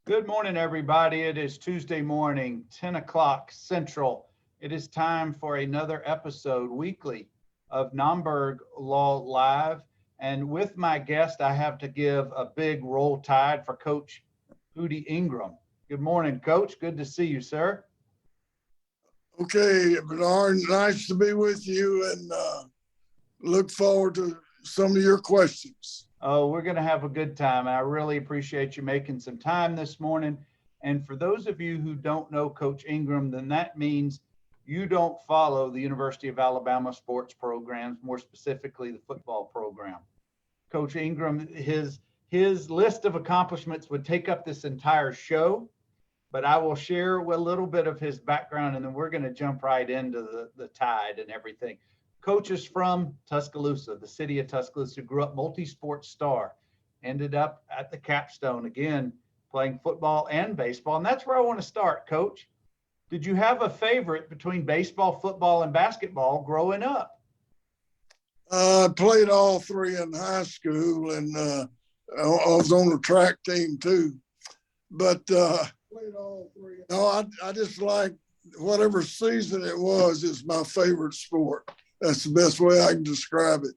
Good morning, everybody. It is Tuesday morning, 10 o'clock Central. It is time for another episode weekly of Nomberg Law Live. And with my guest, I have to give a big roll tide for Coach Hootie Ingram. Good morning, Coach. Good to see you, sir. Okay, Bernard, nice to be with you and look forward to some of your questions. Oh, we're going to have a good time. I really appreciate you making some time this morning. And for those of you who don't know Coach Ingram, then that means you don't follow the University of Alabama sports programs, more specifically the football program. Coach Ingram, his list of accomplishments would take up this entire show, but I will share a little bit of his background, and then we're going to jump right into the tide and everything. Coach is from Tuscaloosa, the city of Tuscaloosa, grew up multi-sport star, ended up at the Capstone again, playing football and baseball. And that's where I want to start, Coach. Did you have a favorite between baseball, football, and basketball growing up? I played all three in high school, and I was on the track team too. But played all three. No, I just like whatever season it was. It's my favorite sport. That's the best way I can describe it.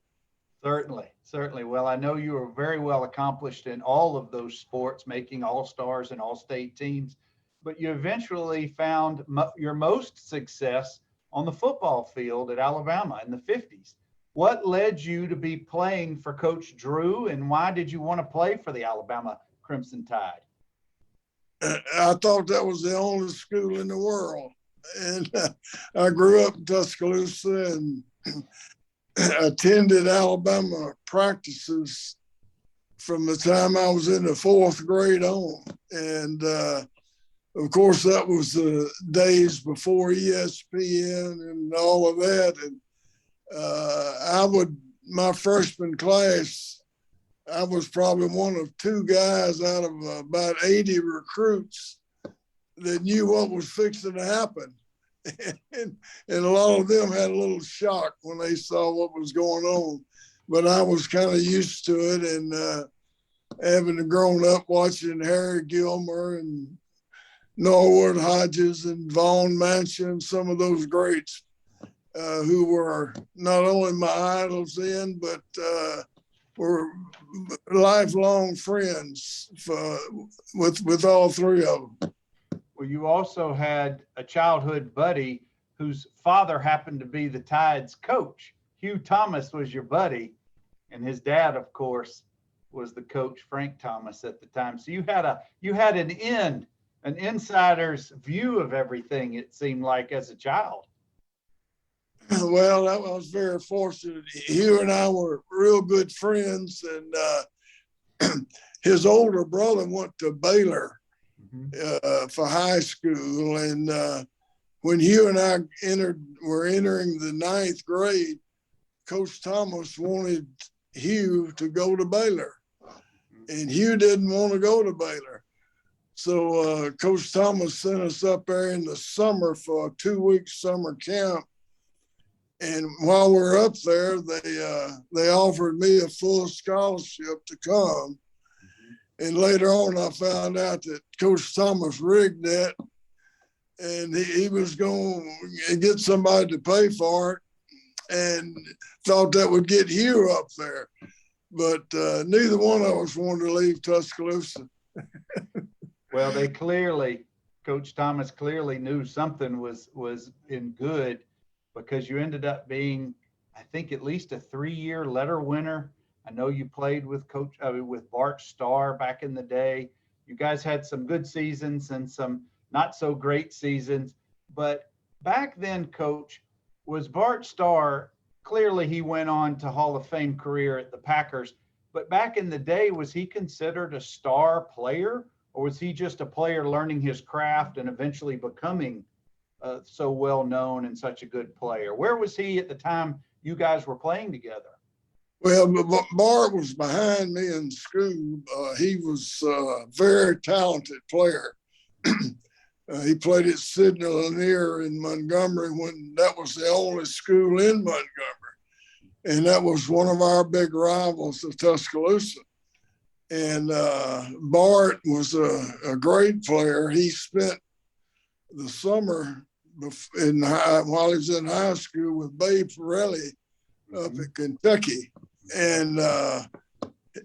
Certainly, certainly. Well, I know you were very well accomplished in all of those sports, making all-stars and all-state teams, but you eventually found your most success on the football field at Alabama in the 50s. What led you to be playing for Coach Drew, and why did you want to play for the Alabama Crimson Tide? I thought that was the only school in the world. And I grew up in Tuscaloosa and attended Alabama practices from the time I was in the fourth grade on. And of course, that was the days before ESPN and all of that. And my freshman class, I was probably one of two guys out of about 80 recruits that knew what was fixing to happen. And a lot of them had a little shock when they saw what was going on. But I was kind of used to it, and having grown up watching Harry Gilmer and Norwood Hodges and Vaughn Manchin, some of those greats who were not only my idols then, but were lifelong friends with all three of them. Well, you also had a childhood buddy whose father happened to be the Tide's coach. Hugh Thomas was your buddy, and his dad, of course, was the coach, Frank Thomas, at the time. So you had an insider's view of everything, it seemed like, as a child. Well, I was very fortunate. Hugh and I were real good friends, and his older brother went to Baylor for high school. And when Hugh and I were entering the ninth grade, Coach Thomas wanted Hugh to go to Baylor. And Hugh didn't want to go to Baylor. So Coach Thomas sent us up there in the summer for a 2-week summer camp. And while we were up there, they offered me a full scholarship to come. And later on, I found out that Coach Thomas rigged that, and he was going to get somebody to pay for it, and thought that would get Hugh up there. But neither one of us wanted to leave Tuscaloosa. Well, Coach Thomas clearly knew something was in good, because you ended up being, I think, at least a 3-year letter winner. I know you played with with Bart Starr back in the day. You guys had some good seasons and some not so great seasons. But back then, Coach, was Bart Starr, clearly he went on to Hall of Fame career at the Packers. But back in the day, was he considered a star player, or was he just a player learning his craft and eventually becoming so well known and such a good player? Where was he at the time you guys were playing together? Well, Bart was behind me in school. He was a very talented player. He played at Sidney Lanier in Montgomery when that was the only school in Montgomery. And that was one of our big rivals of Tuscaloosa. And Bart was a great player. He spent the summer while he was in high school with Babe Pirelli up at Kentucky. And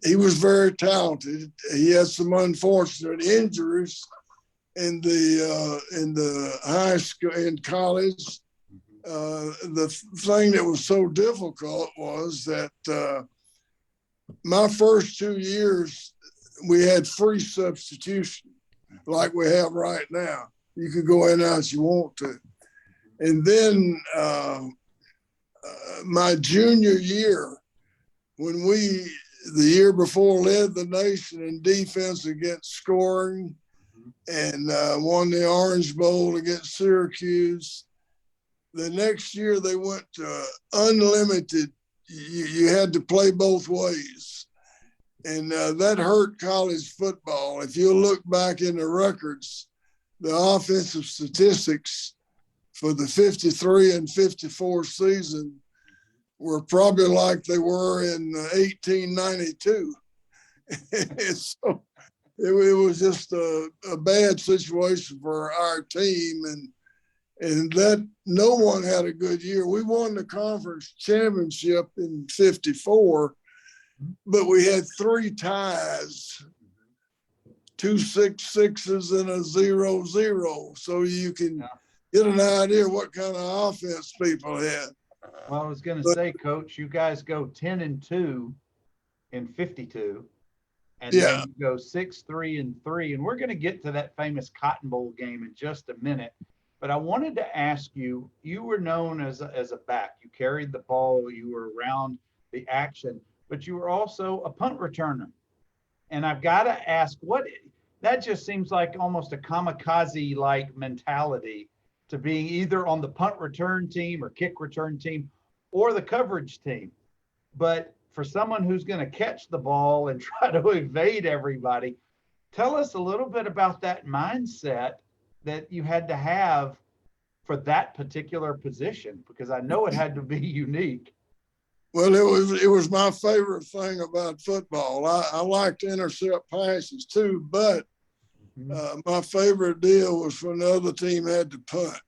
he was very talented. He had some unfortunate injuries in the high school and college. The thing that was so difficult was that my first 2 years, we had free substitution like we have right now. You could go in as you want to. And then my junior year, when the year before led the nation in defense against scoring and won the Orange Bowl against Syracuse, the next year they went to unlimited. You had to play both ways. And that hurt college football. If you look back in the records, the offensive statistics for the 53 and 54 season were probably like they were in 1892. So it was just a bad situation for our team. And that no one had a good year. We won the conference championship in 54, but we had 3 ties, 2 6-6s and a 0-0. So you can get an idea what kind of offense people had. Well, I was going to say, Coach, you guys go 10-2 in 52, and then you go 6-3-3, and we're going to get to that famous Cotton Bowl game in just a minute. But I wanted to ask you, you were known as a back. You carried the ball, you were around the action, but you were also a punt returner. And I've got to ask, that just seems like almost a kamikaze-like mentality to being either on the punt return team or kick return team or the coverage team. But for someone who's going to catch the ball and try to evade everybody, tell us a little bit about that mindset that you had to have for that particular position, because I know it had to be unique. Well, it was my favorite thing about football. I like to intercept passes too, but my favorite deal was when the other team had to punt.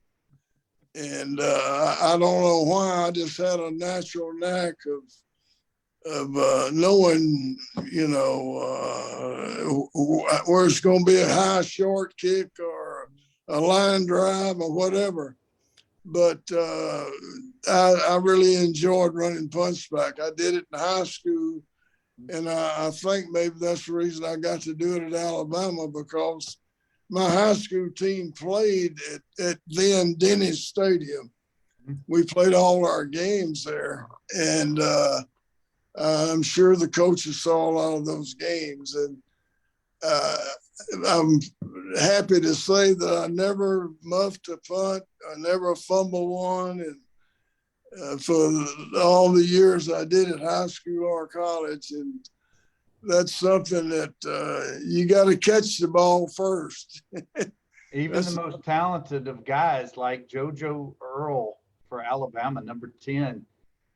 And I don't know why, I just had a natural knack of knowing, where it's going to be a high short kick or a line drive or whatever. But I really enjoyed running punch back. I did it in high school, and I think maybe that's the reason I got to do it at Alabama, because my high school team played at then Denny's Stadium. We played all our games there, and I'm sure the coaches saw a lot of those games. And I'm happy to say that I never muffed a punt. I never fumbled one. And for all the years I did at high school or college, and that's something that you got to catch the ball first. Even the most talented of guys like JoJo Earl for Alabama, number 10,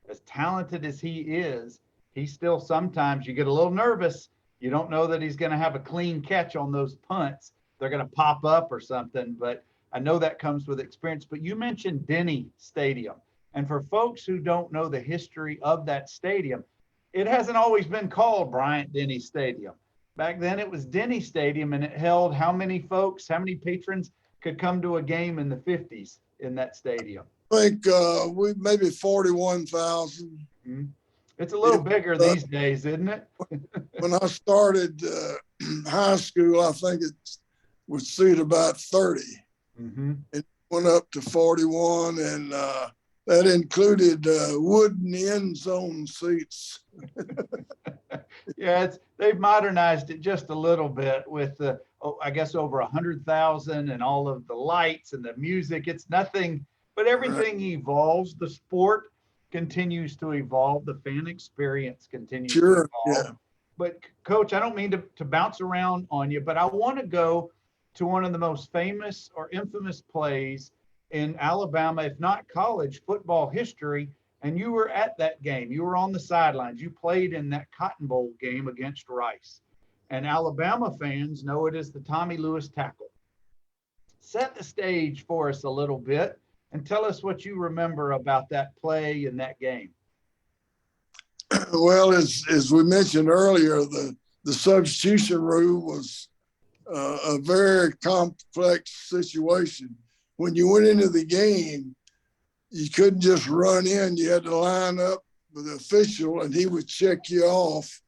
as talented as he is, he still sometimes you get a little nervous. You don't know that he's going to have a clean catch on those punts. They're going to pop up or something, but I know that comes with experience. But you mentioned Denny Stadium. And for folks who don't know the history of that stadium, it hasn't always been called Bryant-Denny Stadium. Back then it was Denny Stadium, and it held how many folks, how many patrons could come to a game in the 50s in that stadium? I think we maybe 41,000. Mm-hmm. It's a little bigger these days, isn't it? When I started high school, I think it would seat about 30. Mm-hmm. It went up to 41, and that included wooden end zone seats. Yeah, they've modernized it just a little bit with I guess over 100,000 and all of the lights and the music. It's nothing, but everything evolves. The sport continues to evolve. The fan experience continues to evolve. Yeah. But Coach, I don't mean to bounce around on you, but I want to go to one of the most famous or infamous plays in Alabama, if not college football history. And you were at that game. You were on the sidelines. You played in that Cotton Bowl game against Rice. and Alabama fans know it as the Tommy Lewis tackle. Set the stage for us a little bit and tell us what you remember about that play and that game. Well, as we mentioned earlier, the substitution rule was a very complex situation. When you went into the game, you couldn't just run in. You had to line up with the official, and he would check you off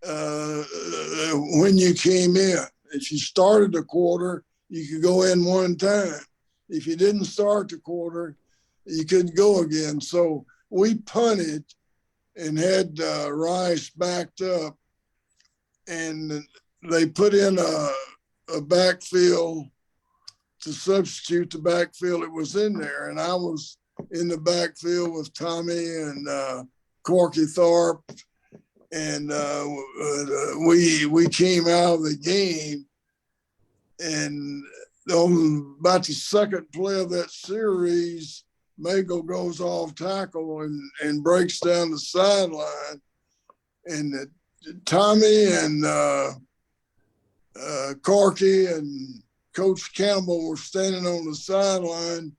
when you came in. If you started the quarter, you could go in one time. If you didn't start the quarter, you couldn't go again. So we punted and had Rice backed up, and they put in a backfield to substitute the backfield that was in there. And I was in the backfield with Tommy and Corky Thorpe. And we came out of the game, and on about the second play of that series, Mago goes off tackle and breaks down the sideline. And Tommy and Corky and Coach Campbell were standing on the sideline.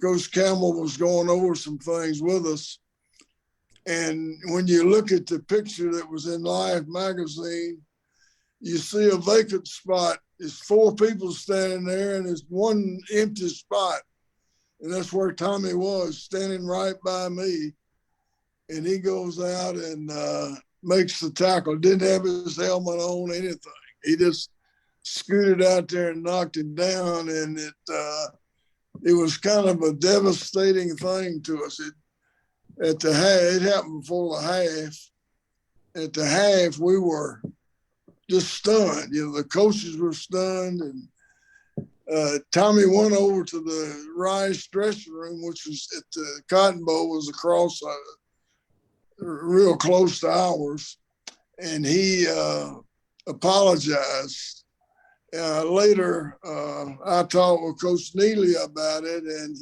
Coach Campbell was going over some things with us. And when you look at the picture that was in Life magazine, you see a vacant spot. There's 4 people standing there, and there's one empty spot. And that's where Tommy was, standing right by me. And he goes out and makes the tackle. Didn't have his helmet on, anything. He just scooted out there and knocked him down. And it was kind of a devastating thing to us. At the half, it happened before the half. At the half, we were just stunned. You know, the coaches were stunned, and Tommy went over to the Rice dressing room, which was at the Cotton Bowl, was across, real close to ours, and he apologized. Later, I talked with Coach Neely about it, and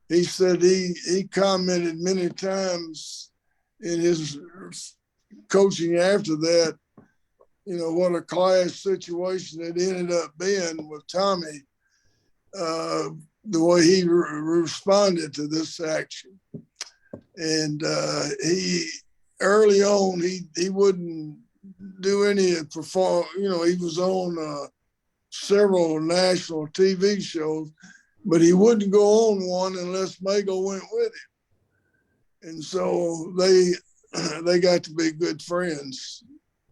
he said he commented many times in his coaching after that, you know, what a class situation it ended up being with Tommy, the way he responded to this action. And he, early on, he wouldn't do any perform, you know, he was on several national TV shows, but he wouldn't go on one unless Mago went with him. And so they got to be good friends.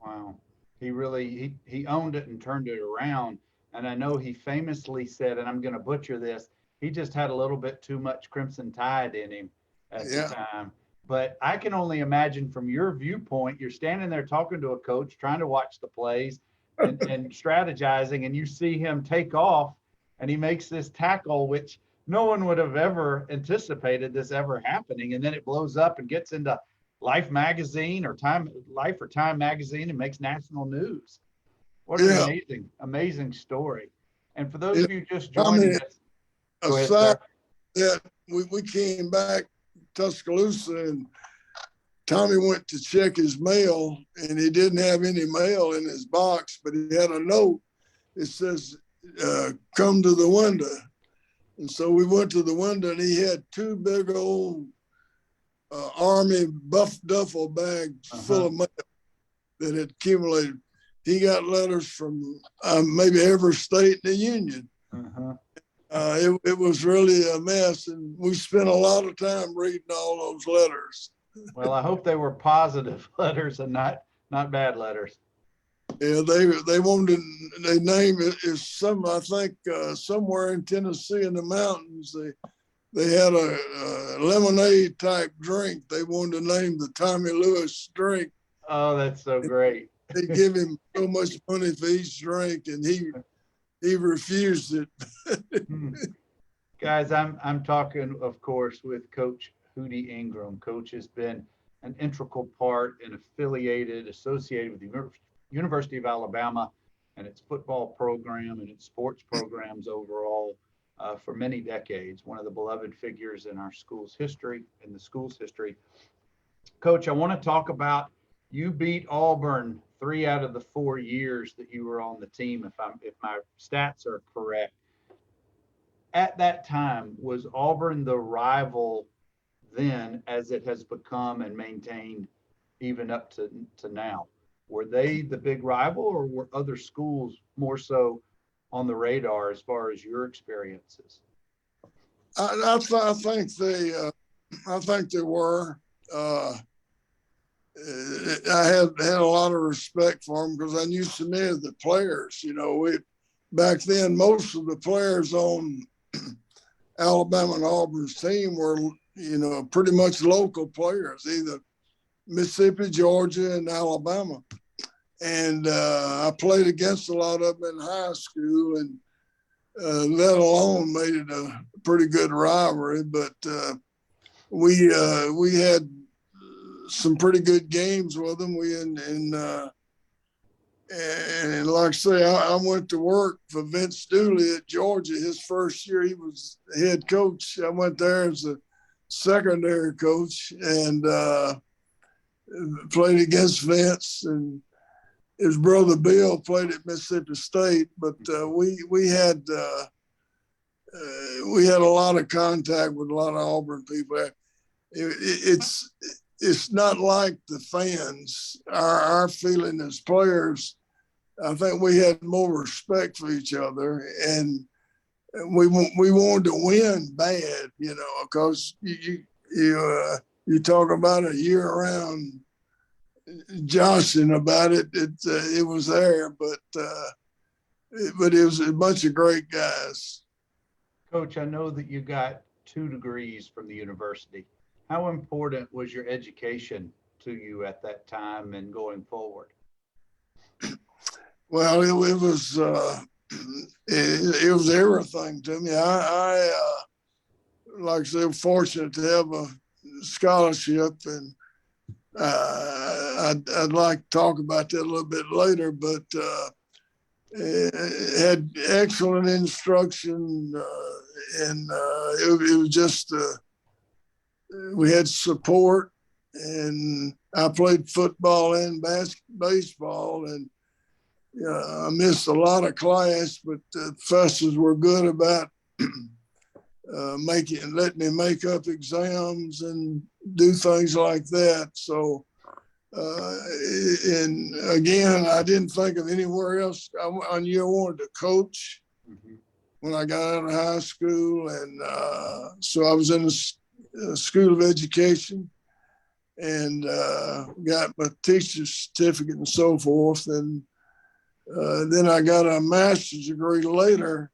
Wow. He really, he owned it and turned it around. And I know he famously said, and I'm going to butcher this, he just had a little bit too much Crimson Tide in him at the time. But I can only imagine from your viewpoint, you're standing there talking to a coach, trying to watch the plays and strategizing, and you see him take off and he makes this tackle, which no one would have ever anticipated this ever happening. And then it blows up and gets into Life magazine or Life or Time magazine and makes national news. What an amazing story. And for those of you just joining us, aside that we came back Tuscaloosa, and Tommy went to check his mail, and he didn't have any mail in his box, but he had a note. It says, come to the window. And so we went to the window, and he had 2 big old Army duffel bags full of mail that had accumulated. He got letters from maybe every state in the Union. It was really a mess, and we spent a lot of time reading all those letters. Well, I hope they were positive letters and not bad letters. Yeah, they wanted, they named it is I think somewhere in Tennessee in the mountains, they had a lemonade type drink. They wanted to name the Tommy Lewis drink. Oh, that's so great. They give him so much money for each drink, and he refused it. Guys, I'm talking, of course, with Coach Hootie Ingram. Coach has been an integral part and associated with the University of Alabama and its football program and its sports programs overall for many decades. One of the beloved figures in our school's history, in the school's history. Coach, I want to talk about You beat Auburn 3 out of the 4 years that you were on the team, if my stats are correct. At that time, was Auburn the rival then as it has become and maintained even up to now? Were they the big rival, or were other schools more so on the radar as far as your experiences? I think they were. I had a lot of respect for them because I knew so many of the players. You know, back then most of the players on Alabama and Auburn's team were, you know, pretty much local players, either Mississippi, Georgia, and Alabama. And I played against a lot of them in high school, and let alone made it a pretty good rivalry. But we had some pretty good games with them. And like I say, I went to work for Vince Dooley at Georgia. His first year, he was head coach. I went there as a secondary coach and played against Vince, and his brother Bill played at Mississippi State. But we had a lot of contact with a lot of Auburn people. It's not like the fans. Our feeling as players, I think we had more respect for each other, and we wanted to win bad, you know, because you talk about a year-round joshing about it. It was there, but it was a bunch of great guys. Coach, I know that you got 2 degrees from the university. How important was your education to you at that time and going forward? Well, it was everything to me. I like I said, fortunate to have a scholarship, and I'd like to talk about that a little bit later. But had excellent instruction, and it was just. We had support, and I played football and baseball, and I missed a lot of class, but the professors were good about letting me make up exams and do things like that. So, and again, I didn't think of anywhere else. I knew I wanted to coach when I got out of high school, and so I was in the School of Education, and got my teacher's certificate and so forth. And then I got a master's degree later,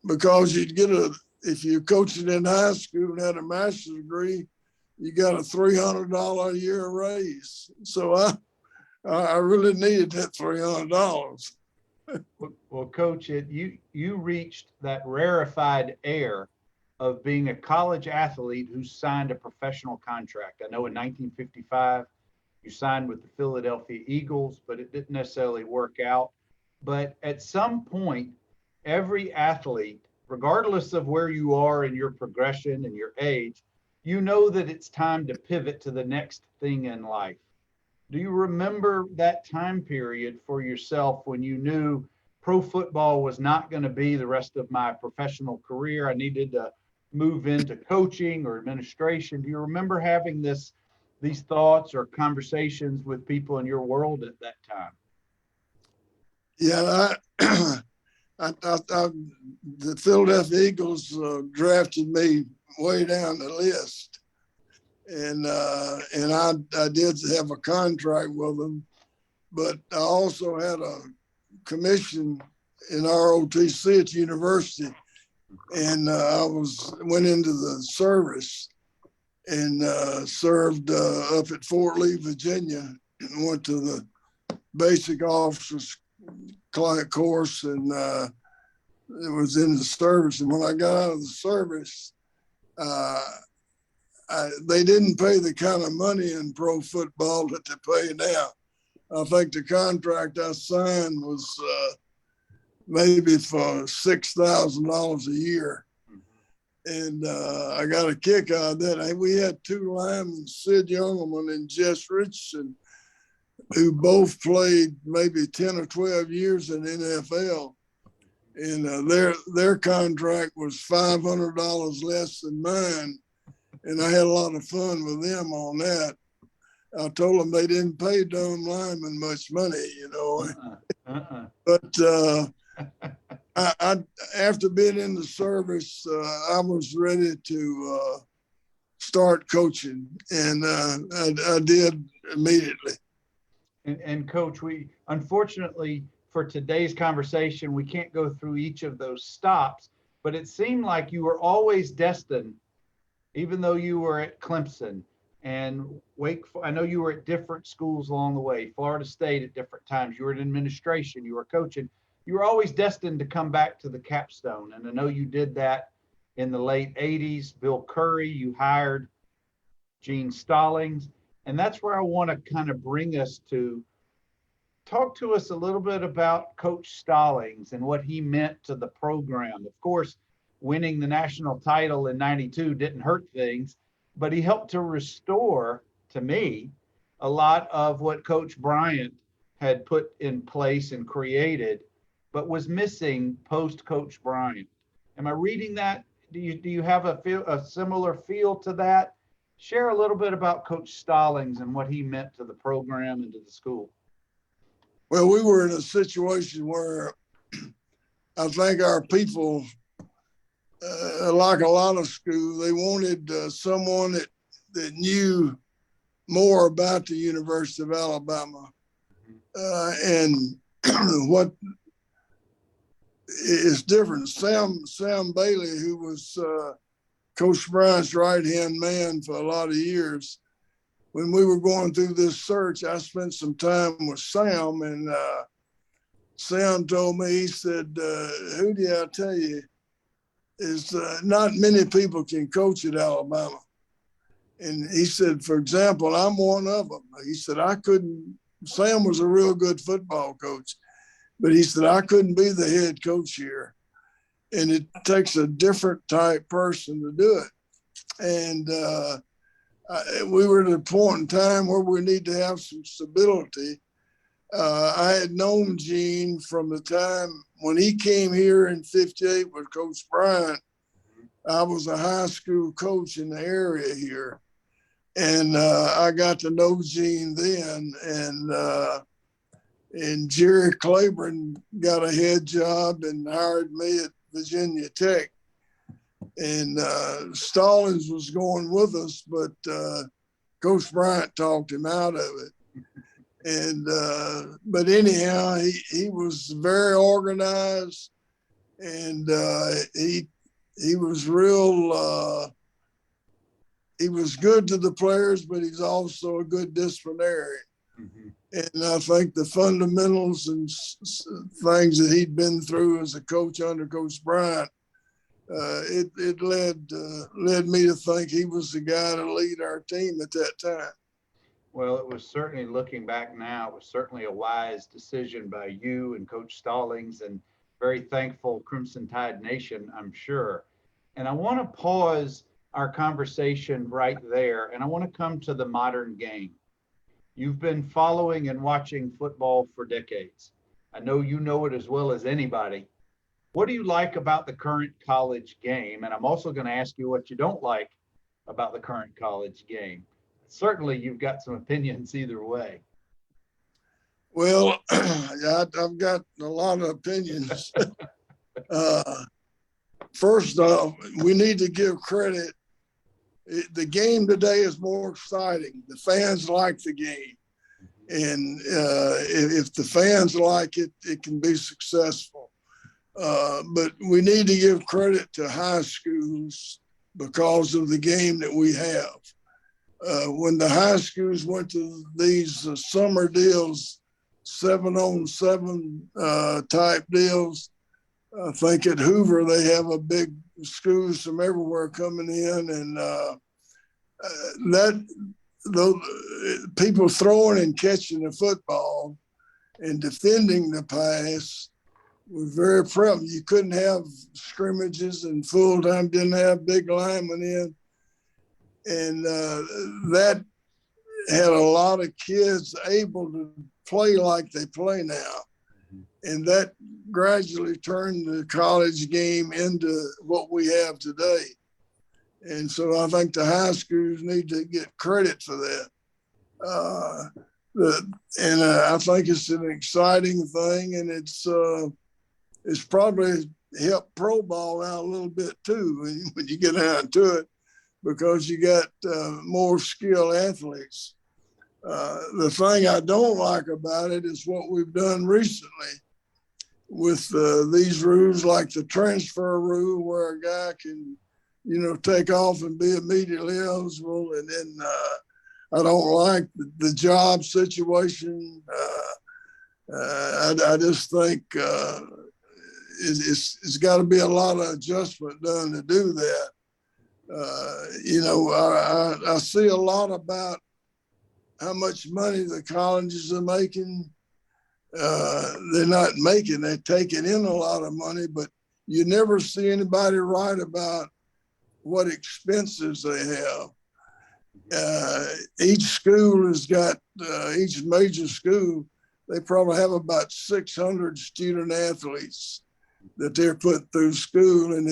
because if you coached in high school and had a master's degree, you got a $300 a year raise. So I really needed that $300. Well, Coach, you reached that rarefied air of being a college athlete who signed a professional contract. I know in 1955, you signed with the Philadelphia Eagles, but it didn't necessarily work out. But at some point, every athlete, regardless of where you are in your progression and your age, you know that it's time to pivot to the next thing in life. Do you remember that time period for yourself when you knew pro football was not going to be the rest of my professional career? I needed to move into coaching or administration. Do you remember having these thoughts or conversations with people in your world at that time? Yeah, the Philadelphia Eagles drafted me way down the list, and I did have a contract with them, but I also had a commission in ROTC at the university. And I went into the service and served up at Fort Lee, Virginia, and went to the basic officers client course, and it was in the service. And when I got out of the service, they didn't pay the kind of money in pro football that they pay now. I think the contract I signed was maybe for $6,000 a year. And I got a kick out of that. We had two linemen, Sid Youngerman and Jess Richardson, who both played maybe 10 or 12 years in the NFL. And their contract was $500 less than mine. And I had a lot of fun with them on that. I told them they didn't pay dumb linemen much money, you know. But I after being in the service, I was ready to start coaching, and I did immediately. And Coach, we unfortunately for today's conversation, we can't go through each of those stops, but it seemed like you were always destined, even though you were at Clemson and I know you were at different schools along the way, Florida State at different times. You were in administration, you were coaching. You were always destined to come back to the Capstone. And I know you did that in the late 80s. Bill Curry, you hired Gene Stallings. And that's where I want to kind of bring us to. Talk to us a little bit about Coach Stallings and what he meant to the program. Of course, winning the national title in '92 didn't hurt things, but he helped to restore, to me, a lot of what Coach Bryant had put in place and created, but was missing post Coach Bryant. Am I reading that? Do you have a similar feel to that? Share a little bit about Coach Stallings and what he meant to the program and to the school. Well, we were in a situation where I think our people, like a lot of schools, they wanted someone that knew more about the University of Alabama. And what is different, Sam Bailey, who was Coach Bryant's right-hand man for a lot of years, when we were going through this search, I spent some time with Sam, and Sam told me, he said, Hootie, I tell you, is not many people can coach at Alabama. And he said, for example, I'm one of them. He said, Sam was a real good football coach, but he said, I couldn't be the head coach here. And it takes a different type person to do it. And we were at a point in time where we need to have some stability. I had known Gene from the time when he came here in '58 with Coach Bryant. I was a high school coach in the area here. And I got to know Gene then. And Jerry Claiborne got a head job and hired me at Virginia Tech. And Stallings was going with us, but Coach Bryant talked him out of it. And but anyhow, he was very organized, and he was real. He was good to the players, but he's also a good disciplinarian. Mm-hmm. And I think the fundamentals and things that he'd been through as a coach under Coach Bryant, it led me to think he was the guy to lead our team at that time. Well, it was certainly, looking back now, it was certainly a wise decision by you and Coach Stallings, and very thankful Crimson Tide Nation, I'm sure. And I want to pause our conversation right there, and I want to come to the modern game. You've been following and watching football for decades. I know you know it as well as anybody. What do you like about the current college game? And I'm also going to ask you what you don't like about the current college game. Certainly, you've got some opinions either way. Well, I've got a lot of opinions. First off, we need to give credit. The game today is more exciting. The fans like the game. And if the fans like it, it can be successful. But we need to give credit to high schools because of the game that we have. When the high schools went to these summer deals, 7-on-7 type deals, I think at Hoover they have a big schools from everywhere coming in, and people throwing and catching the football and defending the pass, was very prevalent. You couldn't have scrimmages and full time, didn't have big linemen in. And that had a lot of kids able to play like they play now. And that gradually turned the college game into what we have today. And so I think the high schools need to get credit for that. I think it's an exciting thing, and it's probably helped pro ball out a little bit too when you get down to it, because you got more skilled athletes. The thing I don't like about it is what we've done recently with these rules, like the transfer rule, where a guy can, take off and be immediately eligible. And then I don't like the job situation. I just think it's got to be a lot of adjustment done to do that. I see a lot about how much money the colleges are making. They're not making, they're taking in a lot of money, but you never see anybody write about what expenses they have. Each school has got, each major school, they probably have about 600 student athletes that they're putting through school. And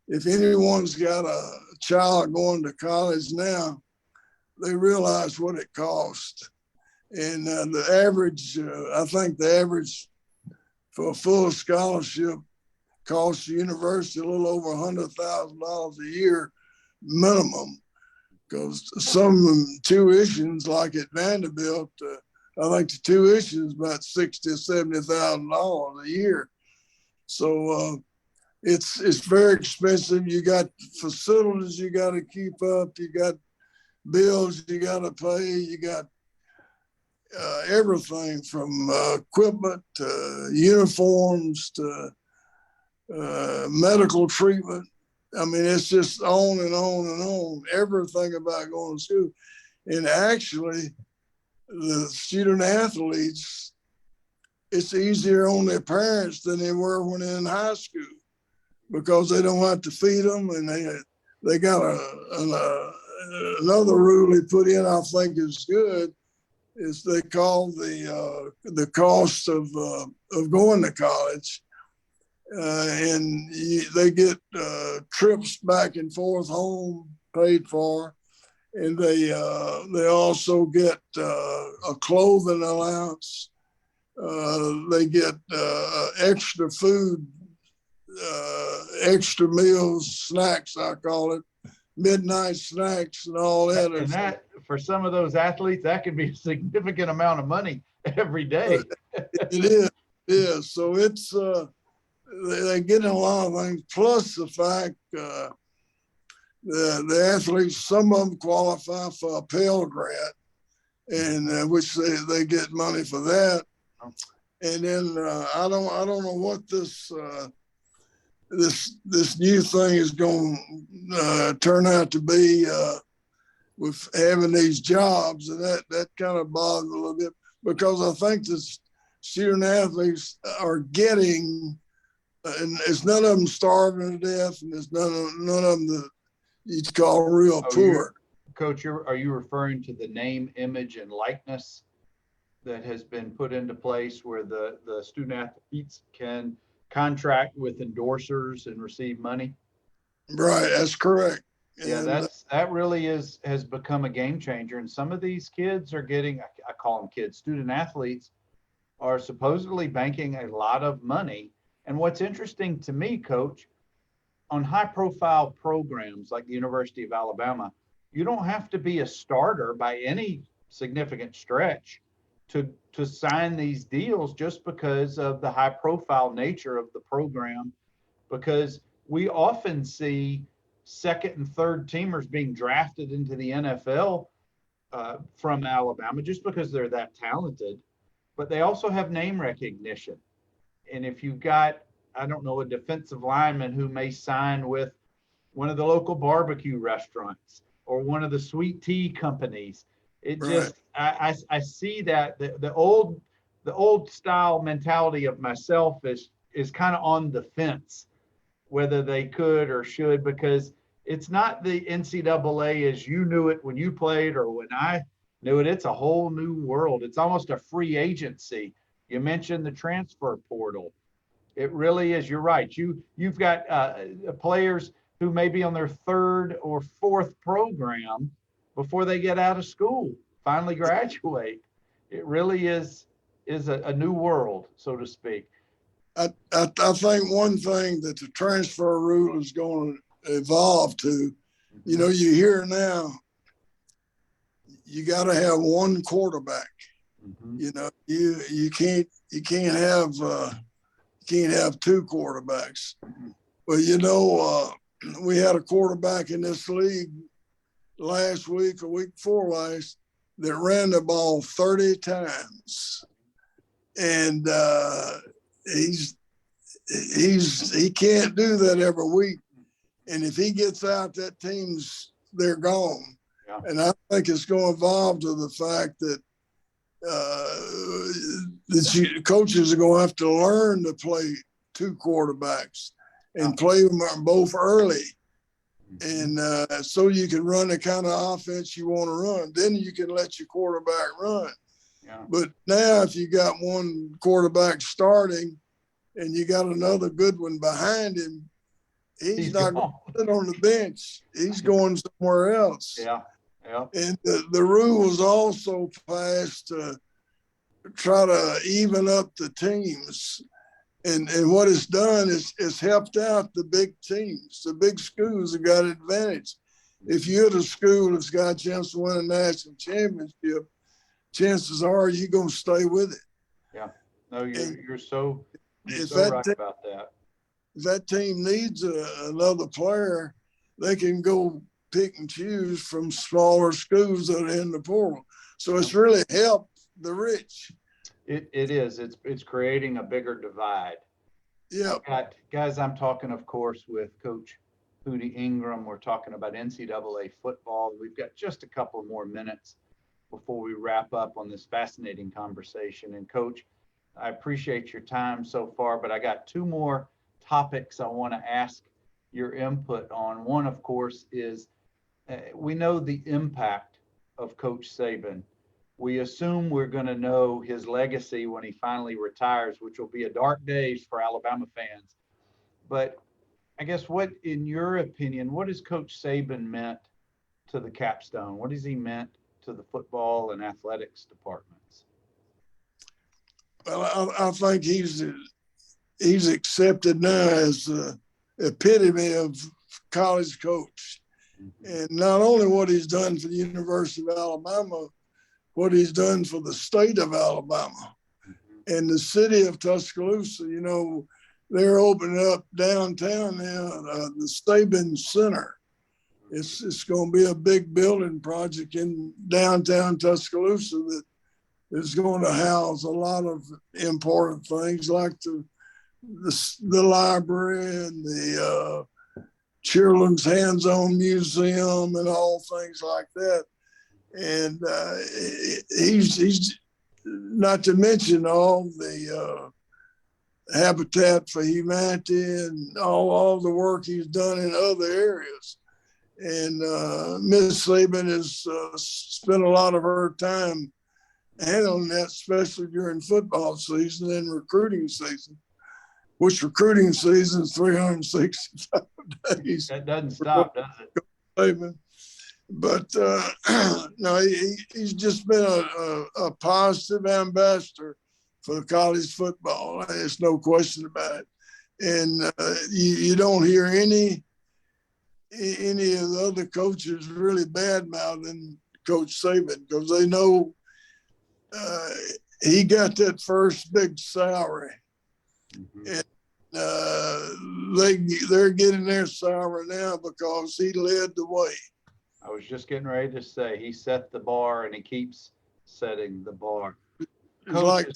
if anyone's got a child going to college now, they realize what it costs. And the average, I think the average for a full scholarship costs the university a little over $100,000 a year minimum, because some tuitions, like at Vanderbilt, I think the tuition is about $60,000 to $70,000 a year. So it's very expensive. You got facilities you got to keep up. You got bills you got to pay. You got everything from equipment to uniforms to medical treatment. I mean, it's just on and on and on, everything about going to school. And actually, the student athletes, it's easier on their parents than they were when they're in high school, because they don't have to feed them. And they got another rule they put in, I think is good, is they call the cost of going to college, and they get trips back and forth home paid for, and they also get a clothing allowance. They get extra food, extra meals, snacks, I call it, midnight snacks and all that. And that, for some of those athletes, that could be a significant amount of money every day. It is. Yeah. So it's, they're getting a lot of things, plus the fact the athletes, some of them qualify for a Pell Grant, and which they get money for that. And then I don't know what this new thing is going to turn out to be with having these jobs, and that kind of bothers me a little bit, because I think the student athletes are getting, and it's none of them starving to death, and there's none of them that you'd call real poor. Coach, are you referring to the name, image, and likeness that has been put into place, where the student athletes can contract with endorsers and receive money? Right, that's correct. Yeah, that really has become a game changer. And some of these kids are getting, I call them kids, student athletes are supposedly banking a lot of money. And what's interesting to me, Coach, on high profile programs like the University of Alabama, you don't have to be a starter by any significant stretch to sign these deals, just because of the high profile nature of the program. Because we often see second and third teamers being drafted into the NFL from Alabama just because they're that talented, but they also have name recognition. And if you've got, I don't know, a defensive lineman who may sign with one of the local barbecue restaurants or one of the sweet tea companies, it just, I see that the old style mentality of myself as is kind of on the fence whether they could or should, because it's not the NCAA as you knew it when you played or when I knew it. It's a whole new world. It's almost a free agency. You mentioned the transfer portal. It really is. You're right. You've got players who may be on their third or fourth program before they get out of school, finally graduate. It really is a new world, so to speak. I think one thing that the transfer rule is going to evolve to, you know, you hear now, you got to have one quarterback. Mm-hmm. You know, you can't have two quarterbacks. Mm-hmm. Well, you know, we had a quarterback in this league last week, a week before last, that ran the ball 30 times, and he can't do that every week. And if he gets out, that they're gone. Yeah. And I think it's going to evolve to the fact that coaches are going to have to learn to play two quarterbacks and play them both early. And so you can run the kind of offense you want to run. Then you can let your quarterback run. Yeah. But now if you got one quarterback starting and you got another good one behind him, he's not going to sit on the bench. He's going somewhere else. Yeah. Yeah. And the rule was also passed to try to even up the teams. And what it's done is it's helped out the big teams. The big schools have got an advantage. If you're at a school that's got a chance to win a national championship, chances are you're going to stay with it. Yeah. No, you're so right about that. If that team needs another player, they can go pick and choose from smaller schools that are in the portal. So it's really helped the rich. It is. It's creating a bigger divide. Yeah. Guys, I'm talking, of course, with Coach Hootie Ingram. We're talking about NCAA football. We've got just a couple more minutes before we wrap up on this fascinating conversation. And Coach, I appreciate your time so far, but I got two more topics I want to ask your input on. One, of course, is we know the impact of Coach Saban. We assume we're going to know his legacy when he finally retires, which will be a dark days for Alabama fans. But I guess in your opinion, what has Coach Saban meant to the Capstone? What has he meant to the football and athletics departments? Well, I think he's accepted now as the epitome of college coach. Mm-hmm. And not only what he's done for the University of Alabama, what he's done for the state of Alabama. Mm-hmm. And the city of Tuscaloosa. You know, they're opening up downtown now, the Saban Center. It's going to be a big building project in downtown Tuscaloosa that is going to house a lot of important things like the library and the Children's Hands-On Museum and all things like that. And he's not to mention all the Habitat for Humanity and all the work he's done in other areas. And Ms. Saban has spent a lot of her time handling that, especially during football season and recruiting season, which recruiting season is 365 days. That doesn't stop, does it? Saban. But no, he's just been a positive ambassador for college football. There's no question about it. And you don't hear any of the other coaches really bad-mouthing Coach Saban because they know he got that first big salary. Mm-hmm. And they're getting their salary now because he led the way. I was just getting ready to say he set the bar and he keeps setting the bar. It's like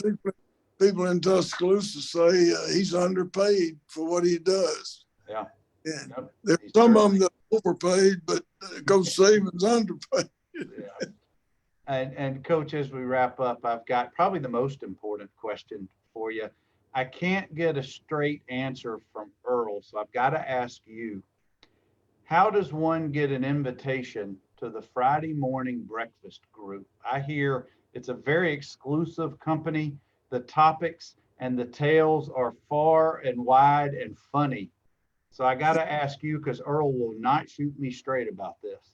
people in Tuscaloosa say he's underpaid for what he does. Yeah. And there's some of them that are overpaid, but Coach Saban's underpaid. Yeah. And Coach, as we wrap up, I've got probably the most important question for you. I can't get a straight answer from Earl, so I've got to ask you, how does one get an invitation to the Friday morning breakfast group? I hear it's a very exclusive company. The topics and the tales are far and wide and funny. So I got to ask you, because Earl will not shoot me straight about this.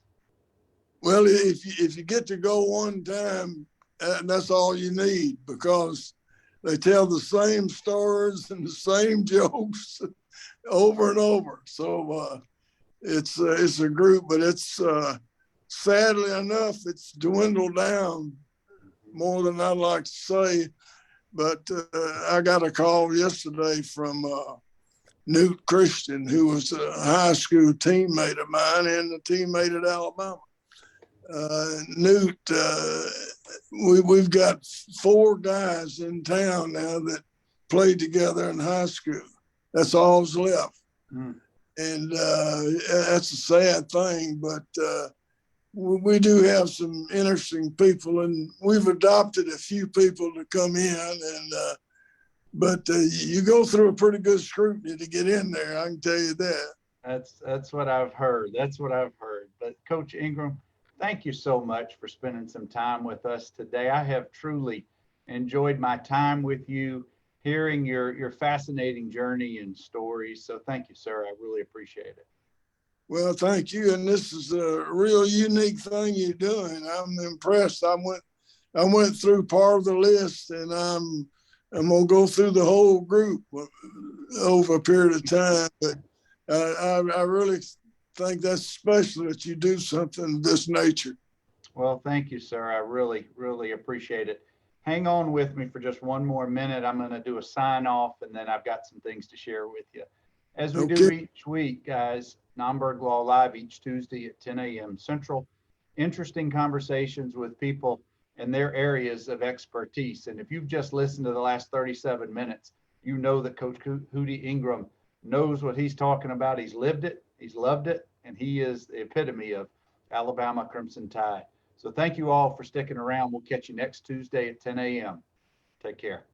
Well, if you get to go one time, that's all you need, because they tell the same stories and the same jokes over and over. So it's a group, but it's sadly enough, it's dwindled down more than I'd like to say. But I got a call yesterday from Newt Christian, who was a high school teammate of mine and a teammate at Alabama. Newt, we've got 4 guys in town now that played together in high school. That's all's left. Mm. And that's a sad thing, but we do have some interesting people, and we've adopted a few people to come in, and but you go through a pretty good scrutiny to get in there. I can tell you that. That's what I've heard. That's what I've heard. But Coach Ingram, thank you so much for spending some time with us today. I have truly enjoyed my time with you, hearing your fascinating journey and stories. So thank you, sir. I really appreciate it. Well, thank you. And this is a real unique thing you're doing. I'm impressed. I went through part of the list, and I'm gonna go through the whole group over a period of time. But I really think that's special that you do something of this nature. Well, thank you, sir. I really, really appreciate it. Hang on with me for just one more minute. I'm going to do a sign off, and then I've got some things to share with you. As we do each week, guys, Nomberg Law Live each Tuesday at 10 a.m. Central. Interesting conversations with people in their areas of expertise. And if you've just listened to the last 37 minutes, you know that Coach Hootie Ingram knows what he's talking about. He's lived it, he's loved it, and he is the epitome of Alabama Crimson Tide. So thank you all for sticking around. We'll catch you next Tuesday at 10 a.m. Take care.